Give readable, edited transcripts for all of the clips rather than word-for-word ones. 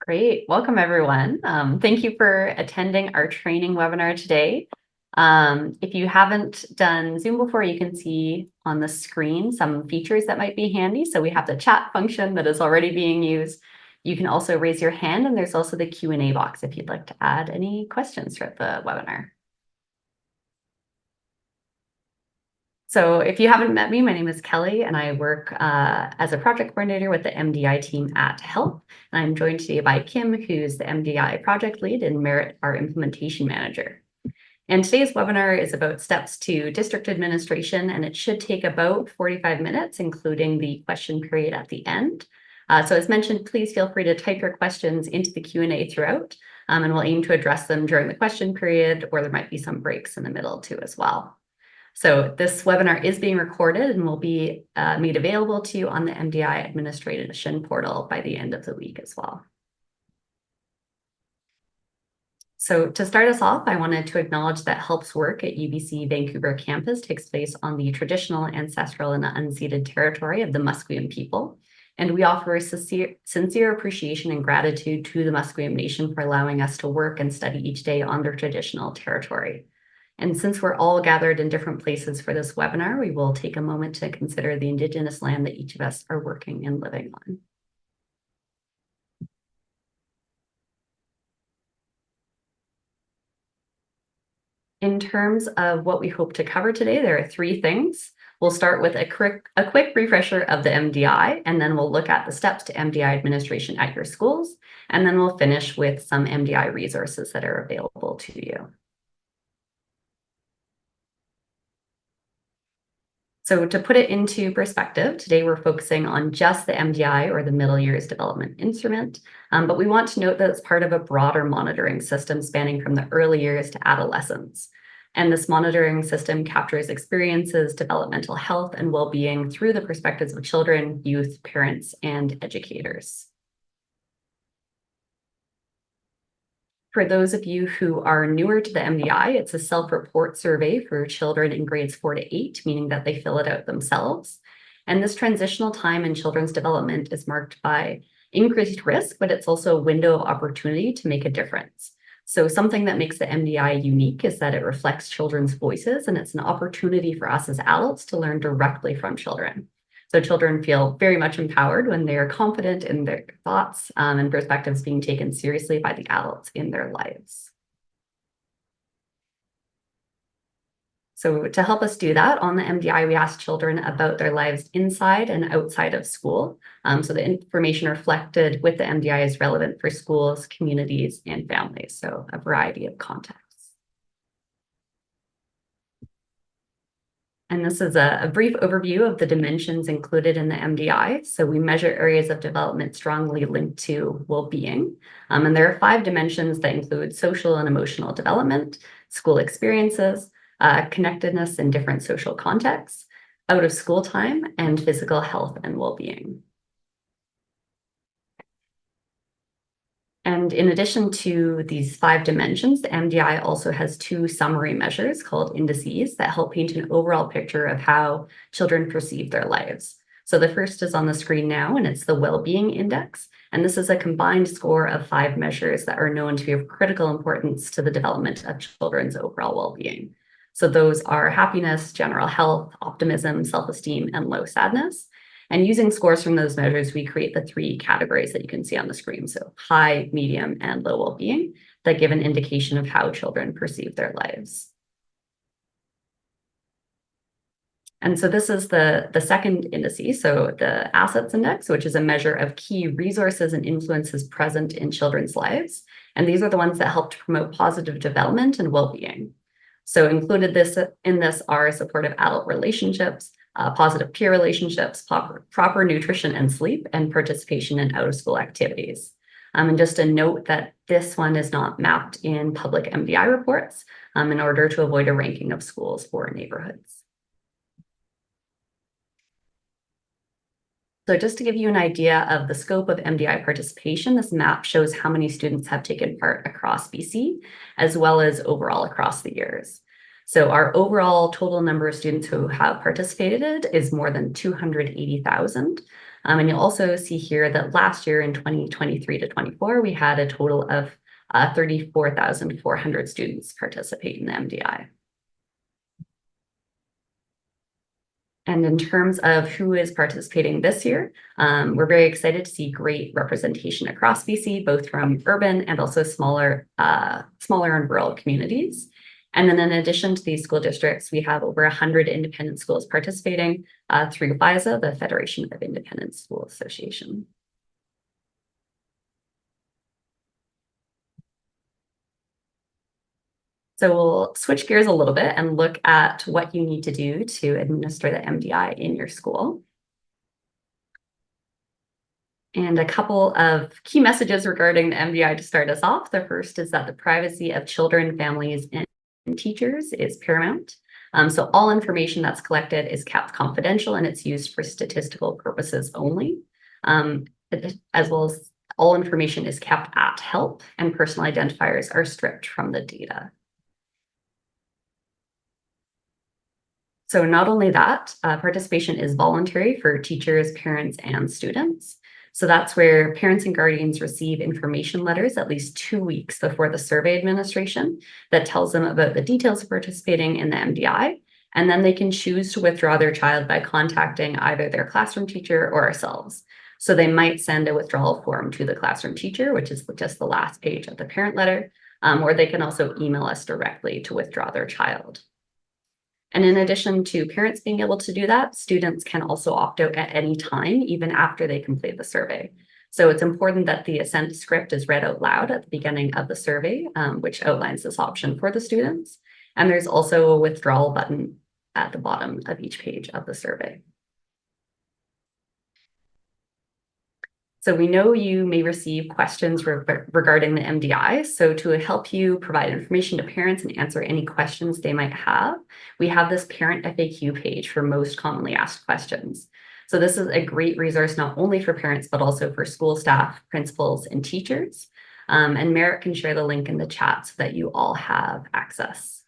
Great. Welcome, everyone. Thank you for attending our training webinar today. If you haven't done Zoom before, you can see on the screen some features that might be handy. So we have the chat function that is already being used. You can also raise your hand, and there's also the Q&A box if you'd like to add any questions throughout the webinar. So if you haven't met me, my name is Kelly, and I work as a project coordinator with the MDI team at HELP. And I'm joined today by Kim, who's the MDI project lead, and Merritt, our implementation manager. And today's webinar is about steps to district administration, and it should take about 45 minutes, including the question period at the end. So as mentioned, please feel free to type your questions into the Q&A throughout, and we'll aim to address them during the question period, or there might be some breaks in the middle too as well. So this webinar is being recorded and will be made available to you on the MDI Administration portal by the end of the week as well. So to start us off, I wanted to acknowledge that HELP's work at UBC Vancouver campus takes place on the traditional, ancestral, and unceded territory of the Musqueam people. And we offer a sincere appreciation and gratitude to the Musqueam Nation for allowing us to work and study each day on their traditional territory. And since we're all gathered in different places for this webinar, we will take a moment to consider the Indigenous land that each of us are working and living on. In terms of what we hope to cover today, there are three things. We'll start with a quick refresher of the MDI, and then we'll look at the steps to MDI administration at your schools, and then we'll finish with some MDI resources that are available to you. So to put it into perspective, today we're focusing on just the MDI, or the Middle Years Development Instrument, but we want to note that it's part of a broader monitoring system spanning from the early years to adolescence. And this monitoring system captures experiences, developmental health, and well-being through the perspectives of children, youth, parents, and educators. For those of you who are newer to the MDI, it's a self-report survey for children in grades 4 to 8, meaning that they fill it out themselves. And this transitional time in children's development is marked by increased risk, but it's also a window of opportunity to make a difference. So something that makes the MDI unique is that it reflects children's voices, and it's an opportunity for us as adults to learn directly from children. So children feel very much empowered when they are confident in their thoughts and perspectives being taken seriously by the adults in their lives. So to help us do that, on the MDI, we ask children about their lives inside and outside of school. So the information reflected with the MDI is relevant for schools, communities, and families, so a variety of contexts. And this is a brief overview of the dimensions included in the MDI. So we measure areas of development strongly linked to well-being. And there are 5 dimensions that include social and emotional development, school experiences, connectedness in different social contexts, out of school time, and physical health and well-being. And in addition to these 5 dimensions, the MDI also has 2 summary measures called indices that help paint an overall picture of how children perceive their lives. So the first is on the screen now, and it's the Well-Being Index. And this is a combined score of 5 measures that are known to be of critical importance to the development of children's overall well-being. So those are happiness, general health, optimism, self-esteem, and low sadness. And using scores from those measures, we create the 3 categories that you can see on the screen. So high, medium, and low well-being that give an indication of how children perceive their lives. And so this is the second indice, so the Assets Index, which is a measure of key resources and influences present in children's lives. And these are the ones that help to promote positive development and well-being. So included in this are supportive adult relationships, positive peer relationships, proper nutrition and sleep, and participation in out-of-school activities. And just a note that this one is not mapped in public MDI reports in order to avoid a ranking of schools or neighborhoods. So just to give you an idea of the scope of MDI participation, this map shows how many students have taken part across BC, as well as overall across the years. So our overall total number of students who have participated is more than 280,000. And you'll also see here that last year in 2023 to 24, we had a total of 34,400 students participate in the MDI. And in terms of who is participating this year, we're very excited to see great representation across BC, both from urban and also smaller and rural communities. And then in addition to these school districts, we have over 100 independent schools participating through FISA, the Federation of Independent School Association. So we'll switch gears a little bit and look at what you need to do to administer the MDI in your school. And a couple of key messages regarding the MDI to start us off. The first is that the privacy of children, families, and teachers is paramount. So all information that's collected is kept confidential and it's used for statistical purposes only, as well as all information is kept at help and personal identifiers are stripped from the data. So not only that, participation is voluntary for teachers, parents, and students. So that's where parents and guardians receive information letters at least 2 weeks before the survey administration that tells them about the details of participating in the MDI. And then they can choose to withdraw their child by contacting either their classroom teacher or ourselves. So they might send a withdrawal form to the classroom teacher, which is just the last page of the parent letter, or they can also email us directly to withdraw their child. And in addition to parents being able to do that, students can also opt out at any time, even after they complete the survey. So it's important that the assent script is read out loud at the beginning of the survey, which outlines this option for the students. And there's also a withdrawal button at the bottom of each page of the survey. So we know you may receive questions regarding the MDI. So to help you provide information to parents and answer any questions they might have, we have this parent FAQ page for most commonly asked questions. So this is a great resource not only for parents, but also for school staff, principals, and teachers. And Merritt can share the link in the chat so that you all have access.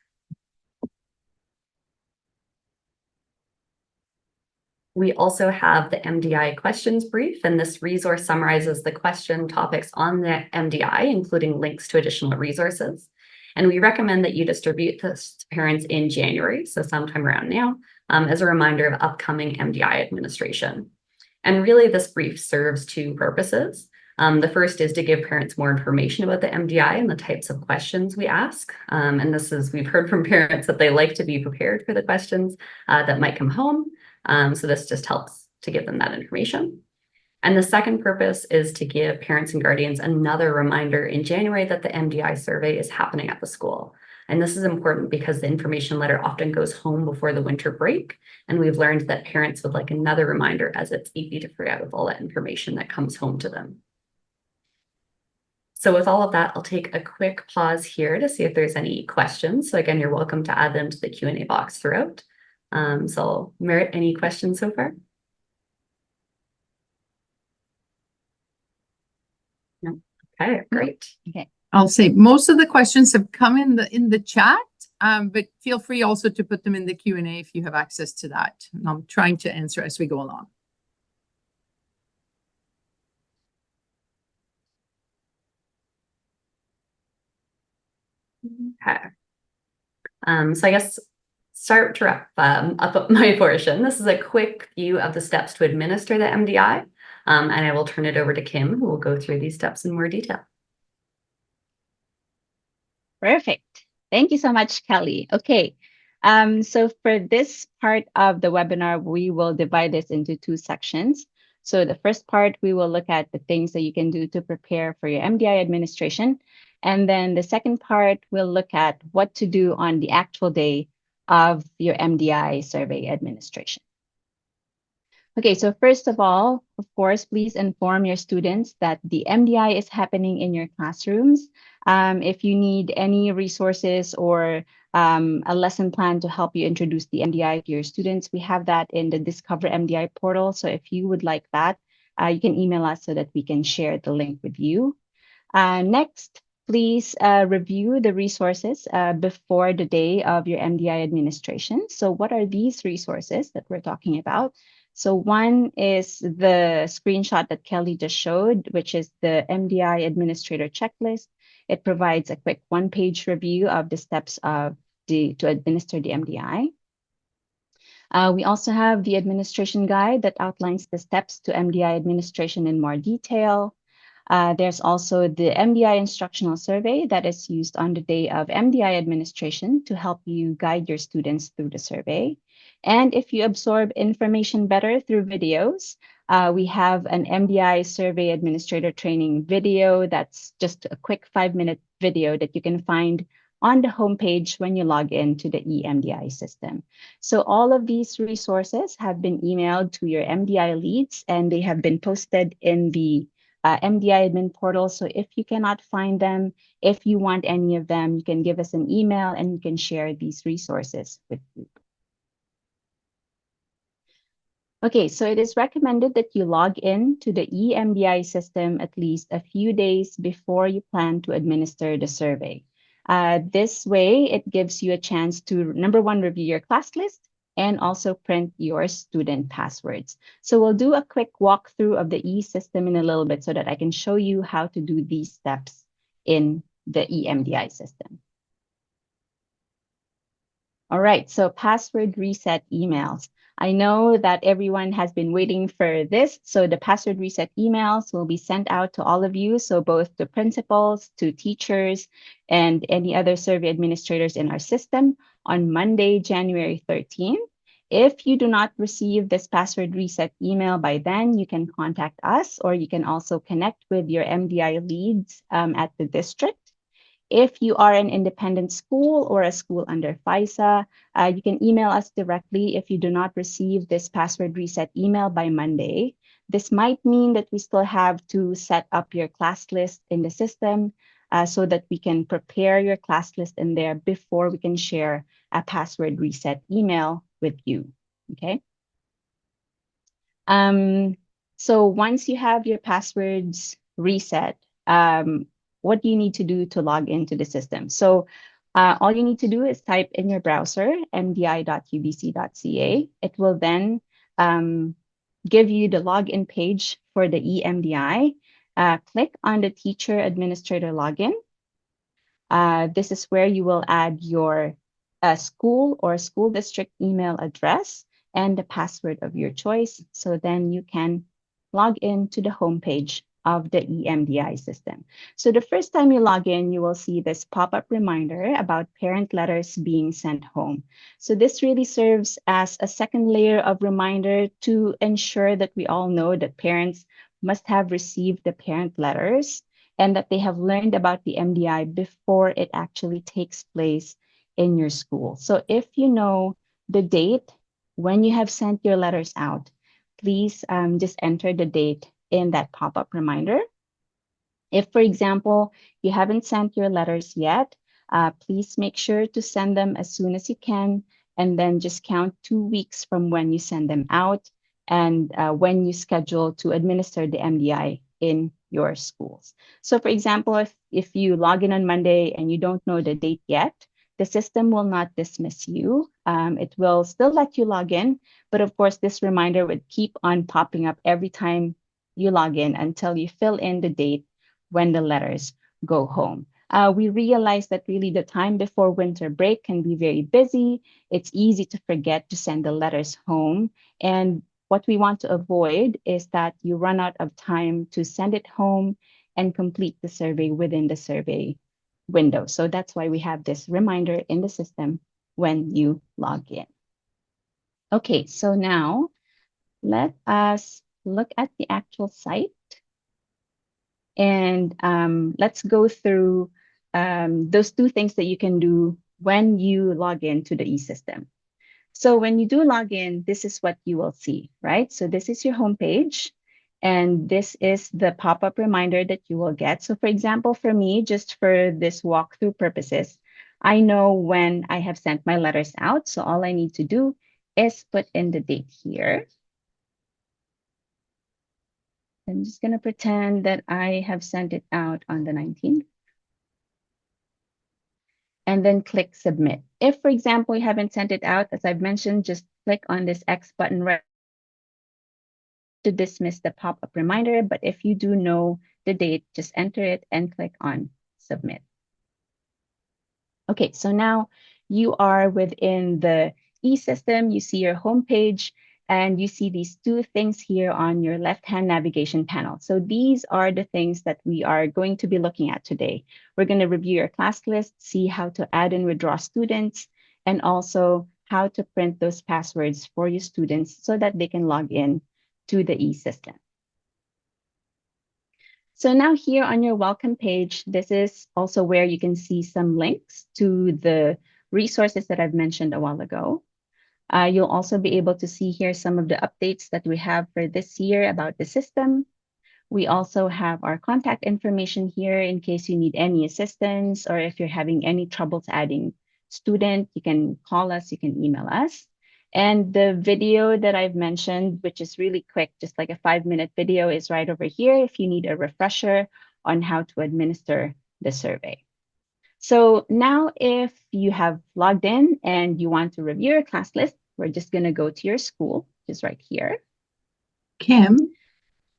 We also have the MDI questions brief, and this resource summarizes the question topics on the MDI, including links to additional resources. And we recommend that you distribute this to parents in January, so sometime around now, as a reminder of upcoming MDI administration. And really, this brief serves two purposes. The first is to give parents more information about the MDI and the types of questions we ask. And this is, we've heard from parents that they like to be prepared for the questions that might come home. So this just helps to give them that information. And the second purpose is to give parents and guardians another reminder in January that the MDI survey is happening at the school. And this is important because the information letter often goes home before the winter break. And we've learned that parents would like another reminder as it's easy to forget with all that information that comes home to them. So with all of that, I'll take a quick pause here to see if there's any questions. So again, you're welcome to add them to the Q&A box throughout. So Merritt, any questions so far? No. Okay, great. Okay. I'll say most of the questions have come in the chat, but feel free also to put them in the Q&A if you have access to that. And I'm trying to answer as we go along. Okay. So I guess start to wrap up my portion. This is a quick view of the steps to administer the MDI, and I will turn it over to Kim, who will go through these steps in more detail. Perfect. Thank you so much, Kelly. Okay, so for this part of the webinar, we will divide this into two sections. So the first part, we will look at the things that you can do to prepare for your MDI administration. And then the second part, we'll look at what to do on the actual day of your MDI survey administration. Okay, so first of all, of course, please inform your students that the MDI is happening in your classrooms. If you need any resources or a lesson plan to help you introduce the MDI to your students, we have that in the Discover MDI portal. So if you would like that, you can email us so that we can share the link with you. Next, please review the resources before the day of your MDI administration. So what are these resources that we're talking about? So one is the screenshot that Kelly just showed, which is the MDI Administrator Checklist. It provides a quick one-page review of the steps to administer the MDI. We also have the administration guide that outlines the steps to MDI administration in more detail. There's also the MDI instructional survey that is used on the day of MDI administration to help you guide your students through the survey. And if you absorb information better through videos, we have an MDI survey administrator training video that's just a quick 5-minute video that you can find on the homepage when you log in to the eMDI system. So all of these resources have been emailed to your MDI leads, and they have been posted in the MDI admin portal. So if you cannot find them, if you want any of them, you can give us an email and we can share these resources with you. Okay, so it is recommended that you log in to the eMDI system at least a few days before you plan to administer the survey. This way, it gives you a chance to, number one, review your class list and also print your student passwords. So we'll do a quick walkthrough of the e-system in a little bit so that I can show you how to do these steps in the eMDI system. All right, so password reset emails. I know that everyone has been waiting for this. So the password reset emails will be sent out to all of you. So both the principals, to teachers, and any other survey administrators in our system on Monday, January 13th. If you do not receive this password reset email by then, you can contact us, or you can also connect with your MDI leads at the district. If you are an independent school or a school under FISA, you can email us directly if you do not receive this password reset email by Monday. This might mean that we still have to set up your class list in the system so that we can prepare your class list in there before we can share a password reset email with you, okay? So once you have your passwords reset, what do you need to do to log into the system? So all you need to do is type in your browser, mdi.ubc.ca. It will then give you the login page for the eMDI. Click on the teacher administrator login. This is where you will add your school or school district email address and the password of your choice. So then you can log in to the homepage of the eMDI system. So the first time you log in, you will see this pop-up reminder about parent letters being sent home. So this really serves as a second layer of reminder to ensure that we all know that parents must have received the parent letters and that they have learned about the MDI before it actually takes place in your school. So if you know the date when you have sent your letters out, please just enter the date in that pop-up reminder. If, for example, you haven't sent your letters yet, please make sure to send them as soon as you can, and then just count 2 weeks from when you send them out and when you schedule to administer the MDI in your schools. So for example, if you log in on Monday and you don't know the date yet, the system will not dismiss you. It will still let you log in, but of course, this reminder would keep on popping up every time you log in until you fill in the date when the letters go home. We realize that really the time before winter break can be very busy. It's easy to forget to send the letters home. And what we want to avoid is that you run out of time to send it home and complete the survey within the survey window. So that's why we have this reminder in the system when you log in. Okay, so now let us look at the actual site. And let's go through those 2 things that you can do when you log into the e-system. So when you do log in, this is what you will see, right? So this is your homepage, and this is the pop-up reminder that you will get. So for example, for me, just for this walkthrough purposes, I know when I have sent my letters out. So all I need to do is put in the date here. I'm just going to pretend that I have sent it out on the 19th. and then click submit. If, for example, you haven't sent it out, as I've mentioned, just click on this X button right to dismiss the pop-up reminder. But if you do know the date, just enter it and click on submit. Okay, so now you are within the e-system. You see your homepage and you see these two things here on your left-hand navigation panel. So these are the things that we are going to be looking at today. We're going to review your class list, see how to add and withdraw students, and also how to print those passwords for your students so that they can log in to the e-system. So now here on your welcome page, this is also where you can see some links to the resources that I've mentioned a while ago. You'll also be able to see here some of the updates that we have for this year about the system. We also have our contact information here in case you need any assistance, or if you're having any troubles adding student, you can call us, you can email us. And the video that I've mentioned, which is really quick, just like a 5-minute video, is right over here if you need a refresher on how to administer the survey. So now if you have logged in and you want to review your class list, we're just going to go to your school, which is right here. Kim,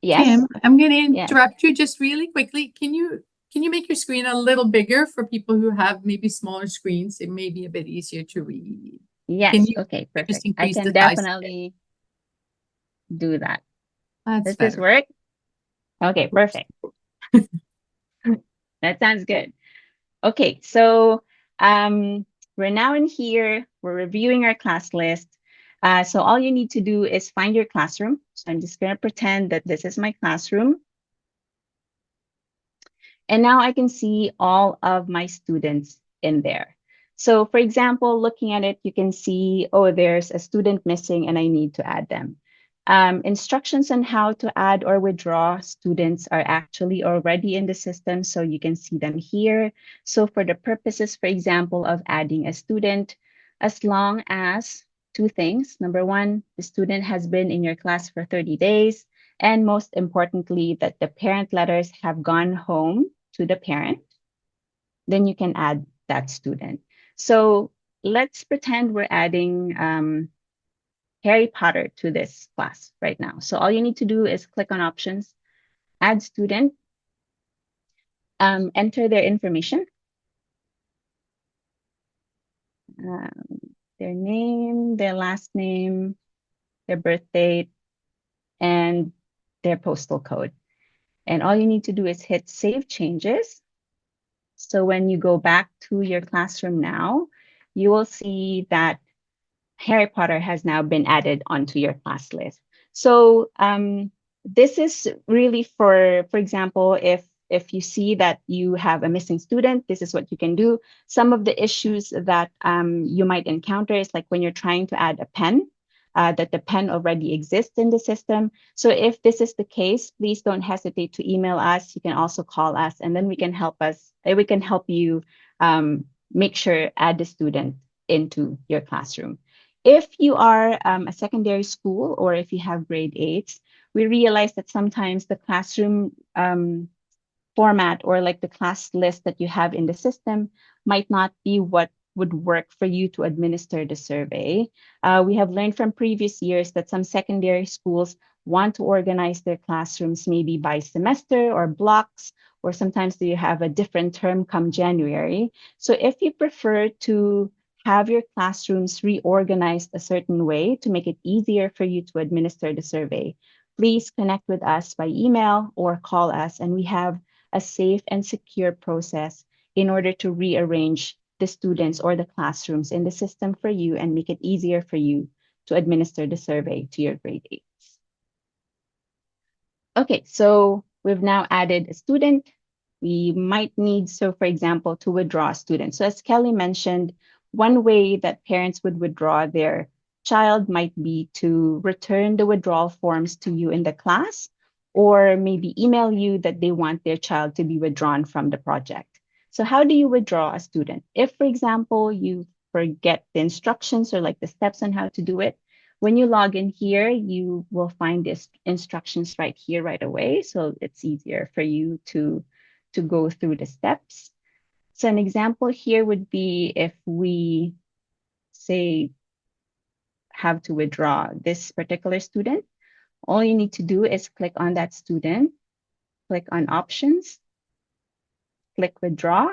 Yes. Kim, I'm going to Yes. interrupt you just really quickly. Can you make your screen a little bigger for people who have maybe smaller screens? It may be a bit easier to read. Yes. Can you Okay, just perfect. I increase can the size of it? definitely do that. That's Does this better. work? Okay, perfect. That sounds good. Okay, so we're now in here. We're reviewing our class list. So all you need to do is find your classroom. So I'm just going to pretend that this is my classroom. And now I can see all of my students in there. So for example, looking at it, you can see, oh, there's a student missing and I need to add them. Instructions on how to add or withdraw students are actually already in the system, so you can see them here. So for the purposes, for example, of adding a student, as long as two things. Number one, the student has been in your class for 30 days. And most importantly, that the parent letters have gone home to the parent, then you can add that student. So let's pretend we're adding Harry Potter to this class right now. So all you need to do is click on options, add student, enter their information, their name, their last name, their birth date, and their postal code. And all you need to do is hit Save Changes. So when you go back to your classroom now, you will see that Harry Potter has now been added onto your class list. So this is really for example, if you see that you have a missing student, this is what you can do. Some of the issues that you might encounter is like when you're trying to add a pen, that the pen already exists in the system. So if this is the case, please don't hesitate to email us. You can also call us, and then we can help you make sure add the student into your classroom. If you are a secondary school or if you have grade 8s, we realize that sometimes the classroom format or like the class list that you have in the system might not be what would work for you to administer the survey. We have learned from previous years that some secondary schools want to organize their classrooms maybe by semester or blocks, or sometimes you have a different term come January. So if you prefer to have your classrooms reorganized a certain way to make it easier for you to administer the survey, please connect with us by email or call us, and we have a safe and secure process in order to rearrange the students or the classrooms in the system for you and make it easier for you to administer the survey to your grade 8s. Okay, so we've now added a student. We might need, so for example, to withdraw a student. So as Kelly mentioned, one way that parents would withdraw their child might be to return the withdrawal forms to you in the class, or maybe email you that they want their child to be withdrawn from the project. So how do you withdraw a student? If, for example, you forget the instructions or like the steps on how to do it, when you log in here, you will find these instructions right here right away. So it's easier for you to go through the steps. So an example here would be if we say have to withdraw this particular student, all you need to do is click on that student, click on options, click withdraw.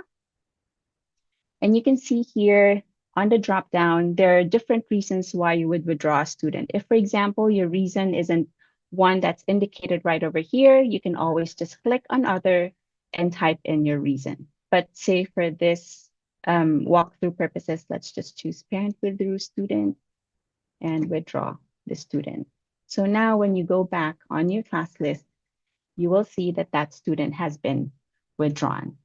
And you can see here on the drop down, there are different reasons why you would withdraw a student. If, for example, your reason isn't one that's indicated right over here, you can always just click on other and type in your reason. But say for this walkthrough purposes, let's just choose parent withdrew student and withdraw the student. So now when you go back on your class list, you will see that that student has been withdrawn.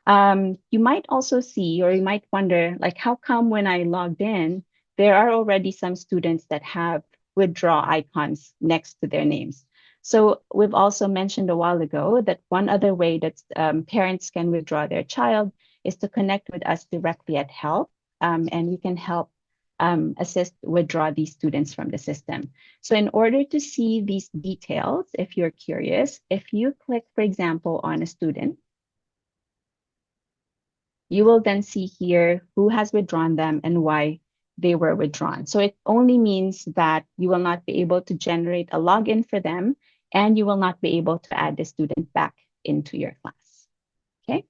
You might also see, or you might wonder, like, how come when I logged in, there are already some students that have withdraw icons next to their names. So we've also mentioned a while ago that one other way that parents can withdraw their child is to connect with us directly at help, and we can help assist withdraw these students from the system. So in order to see these details, if you're curious, if you click, for example, on a student, you will then see here who has withdrawn them and why they were withdrawn. So it only means that you will not be able to generate a login for them, and you will not be able to add the student back into your class. Okay.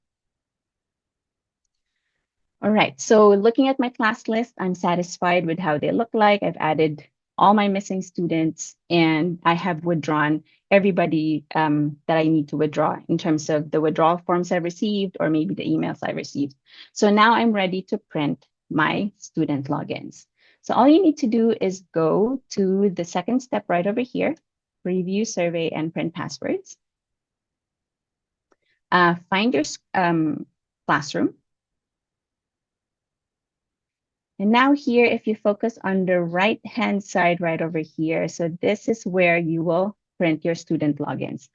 All right, so looking at my class list, I'm satisfied with how they look like. I've added all my missing students, and I have withdrawn everybody that I need to withdraw in terms of the withdrawal forms I received or maybe the emails I received. So now I'm ready to print my student logins. So all you need to do is go to the second step right over here, review survey and print passwords. Find your classroom. And now here, if you focus on the right-hand side right over here, so this is where you will print your student logins.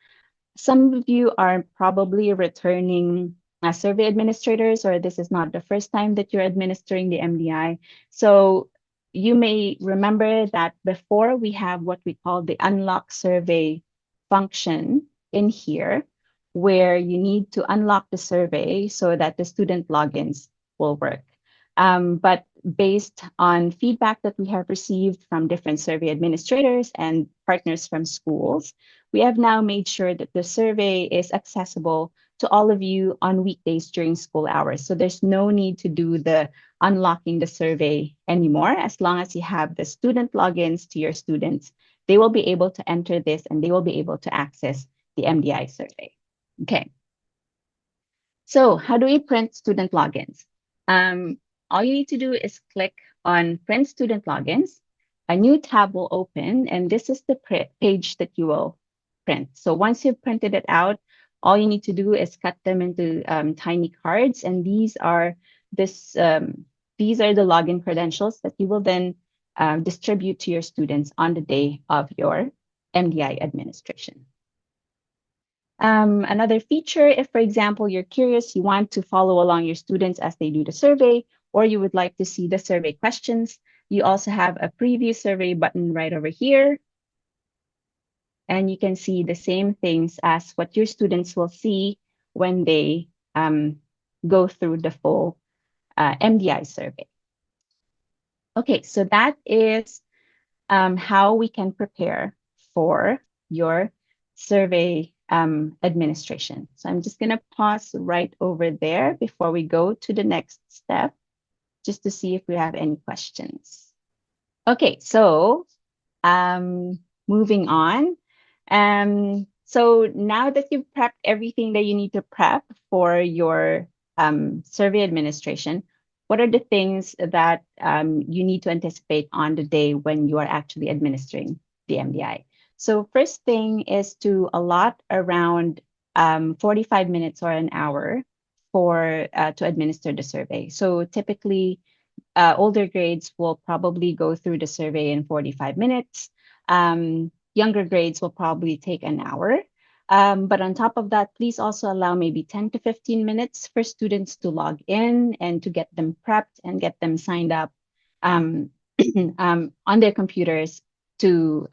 Some of you are probably returning survey administrators, or this is not the first time that you're administering the MDI. So you may remember that before we have what we call the unlock survey function in here, where you need to unlock the survey so that the student logins will work. But based on feedback that we have received from different survey administrators and partners from schools, we have now made sure that the survey is accessible to all of you on weekdays during school hours. So there's no need to do the unlocking the survey anymore. As long as you have the student logins to your students, they will be able to enter this and they will be able to access the MDI survey. Okay. So how do we print student logins? All you need to do is click on Print Student Logins. A new tab will open, and this is the page that you will print. So once you've printed it out, all you need to do is cut them into tiny cards, and these are the login credentials that you will then distribute to your students on the day of your MDI administration. Another feature, if, for example, you're curious, you want to follow along your students as they do the survey, or you would like to see the survey questions, you also have a preview survey button right over here. And you can see the same things as what your students will see when they go through the full MDI survey. Okay, so that is how we can prepare for your survey administration. So I'm just going to pause right over there before we go to the next step, just to see if we have any questions. Okay, so moving on. So now that you've prepped everything that you need to prep for your survey administration, what are the things that you need to anticipate on the day when you are actually administering the MDI? So first thing is to allot around 45 minutes or an hour for to administer the survey. So typically, older grades will probably go through the survey in 45 minutes. Younger grades will probably take an hour. But on top of that, please also allow maybe 10 to 15 minutes for students to log in and to get them prepped and get them signed up on their computers to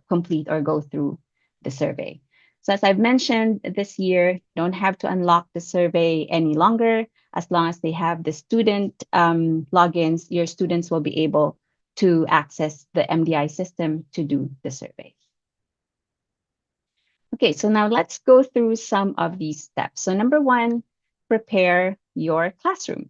complete or go through the survey. So as I've mentioned, this year, you don't have to unlock the survey any longer. As long as they have the student logins, your students will be able to access the MDI system to do the survey. Okay, so now let's go through some of these steps. So number one, prepare your classroom.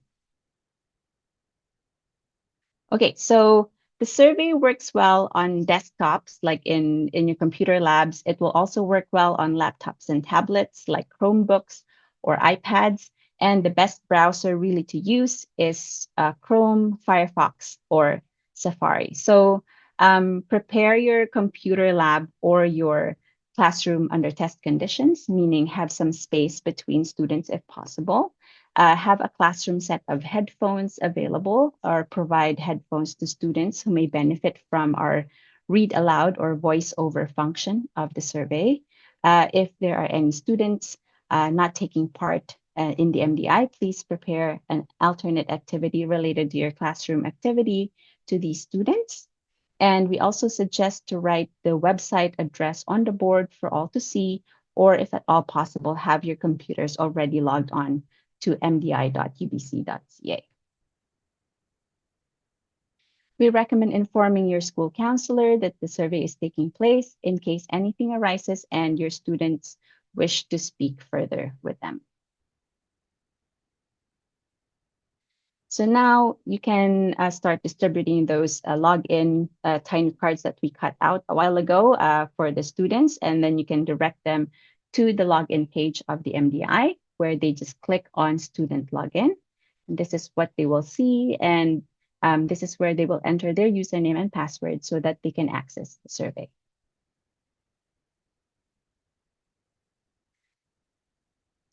Okay, so the survey works well on desktops, like in your computer labs. It will also work well on laptops and tablets, like Chromebooks or iPads. And the best browser really to use is Chrome, Firefox, or Safari. So prepare your computer lab or your classroom under test conditions, meaning have some space between students if possible. Have a classroom set of headphones available, or provide headphones to students who may benefit from our read aloud or voice over function of the survey. If there are any students not taking part in the MDI, please prepare an alternate activity related to your classroom activity to these students. And we also suggest to write the website address on the board for all to see, or if at all possible, have your computers already logged on to mdi.ubc.ca. We recommend informing your school counselor that the survey is taking place in case anything arises and your students wish to speak further with them. So now you can start distributing those login tiny cards that we cut out a while ago for the students, and then you can direct them to the login page of the MDI, where they just click on student login. And this is what they will see, and this is where they will enter their username and password so that they can access the survey.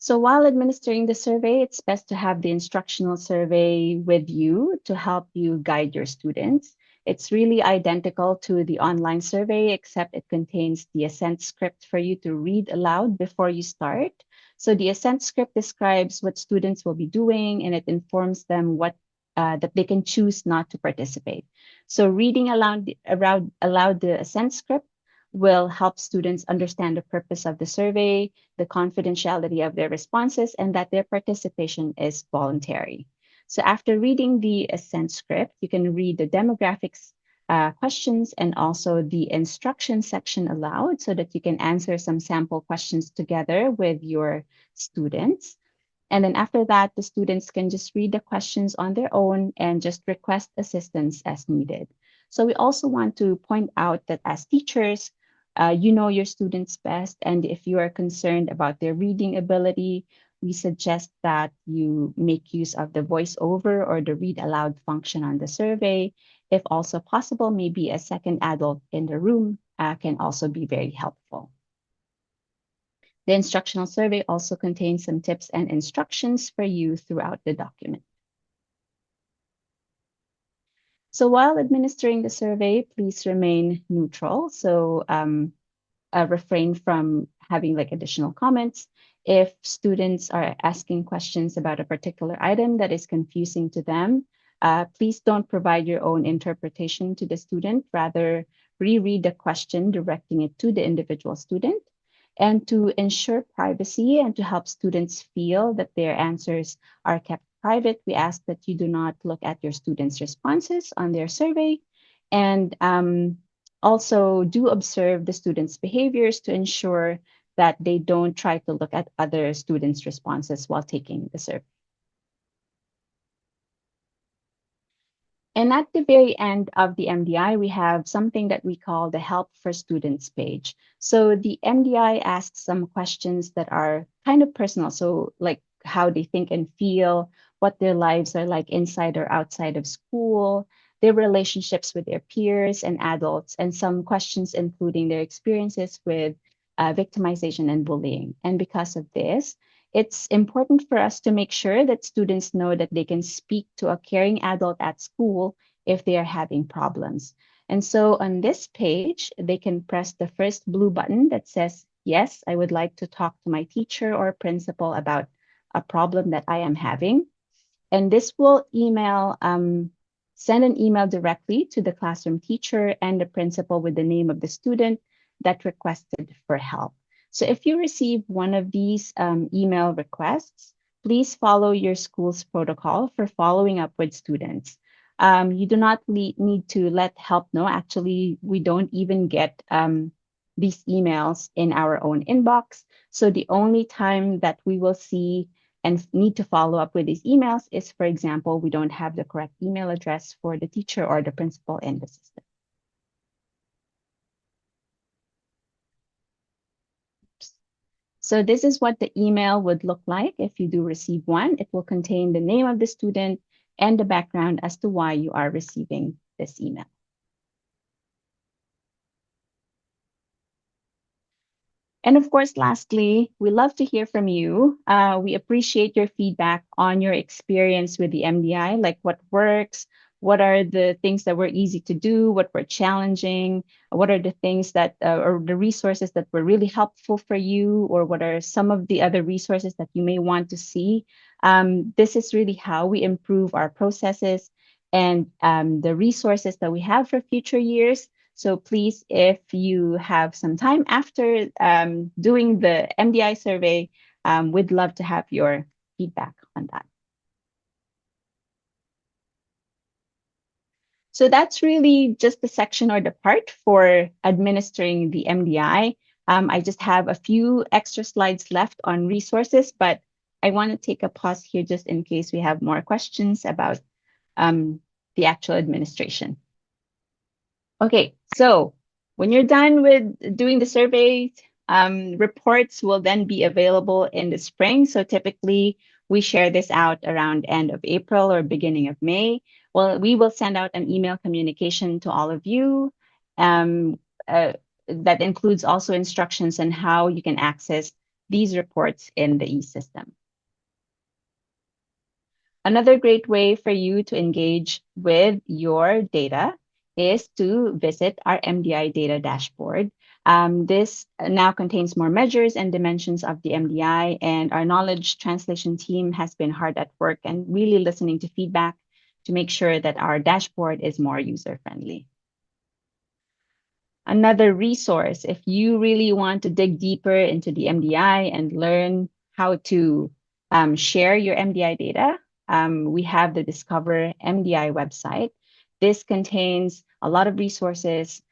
So while administering the survey, it's best to have the instructional survey with you to help you guide your students. It's really identical to the online survey, except it contains the assent script for you to read aloud before you start. So the assent script describes what students will be doing, and it informs them what that they can choose not to participate. So reading aloud the assent script will help students understand the purpose of the survey, the confidentiality of their responses, and that their participation is voluntary. So after reading the assent script, you can read the demographics questions and also the instruction section aloud so that you can answer some sample questions together with your students. And then after that, the students can just read the questions on their own and just request assistance as needed. So we also want to point out that as teachers, you know your students best, and if you are concerned about their reading ability, we suggest that you make use of the voiceover or the read aloud function on the survey. If also possible, maybe a second adult in the room can also be very helpful. The instructional survey also contains some tips and instructions for you throughout the document. So while administering the survey, please remain neutral. So refrain from having like additional comments. If students are asking questions about a particular item that is confusing to them, please don't provide your own interpretation to the student. Rather, reread the question, directing it to the individual student. And to ensure privacy and to help students feel that their answers are kept private, we ask that you do not look at your students' responses on their survey. And also do observe the students' behaviors to ensure that they don't try to look at other students' responses while taking the survey. And at the very end of the MDI, we have something that we call the Help for Students page. So the MDI asks some questions that are kind of personal. So like how they think and feel, what their lives are like inside or outside of school, their relationships with their peers and adults, and some questions including their experiences with victimization and bullying. And because of this, it's important for us to make sure that students know that they can speak to a caring adult at school if they are having problems. And so on this page, they can press the first blue button that says, yes, I would like to talk to my teacher or principal about a problem that I am having. And this will send an email directly to the classroom teacher and the principal with the name of the student that requested for help. So if you receive one of these email requests, please follow your school's protocol for following up with students. You do not need to let help know. Actually, we don't even get these emails in our own inbox. So the only time that we will see and need to follow up with these emails is, for example, we don't have the correct email address for the teacher or the principal in the system. So this is what the email would look like if you do receive one. It will contain the name of the student and the background as to why you are receiving this email. And of course, lastly, we love to hear from you. We appreciate your feedback on your experience with the MDI, like what works, what are the things that were easy to do, what were challenging, what are the things that, or the resources that were really helpful for you, or what are some of the other resources that you may want to see. This is really how we improve our processes and the resources that we have for future years. So please, if you have some time after doing the MDI survey, we'd love to have your feedback on that. So that's really just the section or the part for administering the MDI. I just have a few extra slides left on resources, but I want to take a pause here just in case we have more questions about the actual administration. Okay, so when you're done with doing the survey, reports will then be available in the spring. So typically we share this out around end of April or beginning of May. Well, we will send out an email communication to all of you that includes also instructions on how you can access these reports in the e-system. Another great way for you to engage with your data is to visit our MDI data dashboard. This now contains more measures and dimensions of the MDI, and our knowledge translation team has been hard at work and really listening to feedback to make sure that our dashboard is more user-friendly. Another resource, if you really want to dig deeper into the MDI and learn how to share your MDI data, we have the Discover MDI website. This contains a lot of resources.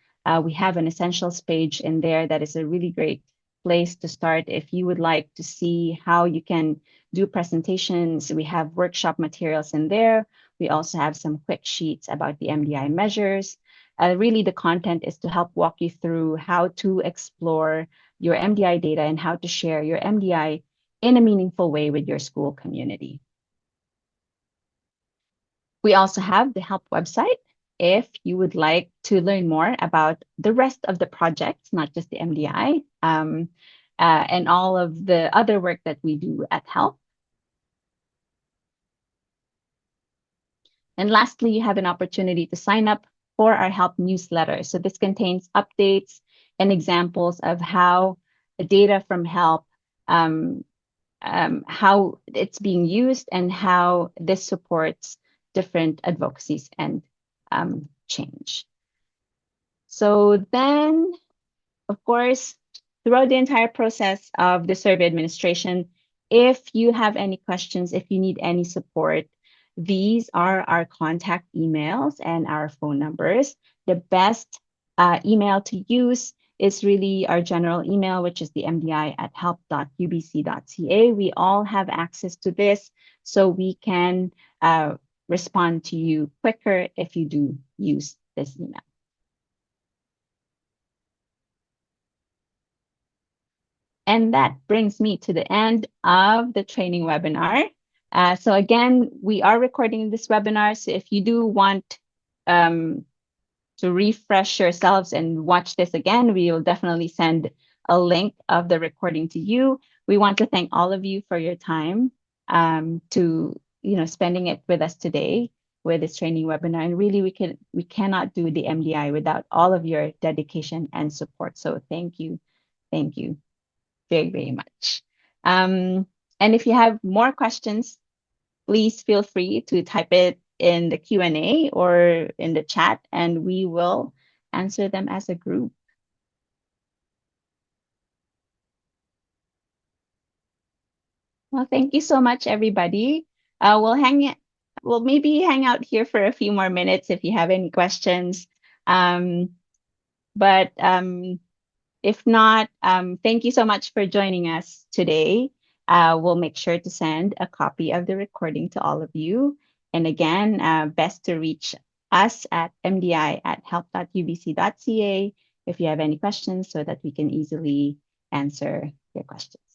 We have an essentials page in there that is a really great place to start if you would like to see how you can do presentations. We have workshop materials in there. We also have some quick sheets about the MDI measures. Really, the content is to help walk you through how to explore your MDI data and how to share your MDI in a meaningful way with your school community. We also have the help website if you would like to learn more about the rest of the projects, not just the MDI, and all of the other work that we do at HELP. And lastly, you have an opportunity to sign up for our HELP newsletter. So this contains updates and examples of how the data from HELP, how it's being used and how this supports different advocacies and change. So then, of course, throughout the entire process of the survey administration, if you have any questions, if you need any support, these are our contact emails and our phone numbers. The best email to use is really our general email, which is the mdi@help.ubc.ca. We all have access to this, so we can respond to you quicker if you do use this email. And that brings me to the end of the training webinar. So again, we are recording this webinar. So if you do want to refresh yourselves and watch this again, we will definitely send a link of the recording to you. We want to thank all of you for your time to spending it with us today with this training webinar. And really, we cannot do the MDI without all of your dedication and support. So thank you very, very much. And if you have more questions, please feel free to type it in the Q&A or in the chat, and we will answer them as a group. Well, thank you so much, everybody. We'll maybe hang out here for a few more minutes if you have any questions. But if not, thank you so much for joining us today. We'll make sure to send a copy of the recording to all of you. And again, best to reach us at mdi@help.ubc.ca if you have any questions so that we can easily answer your questions.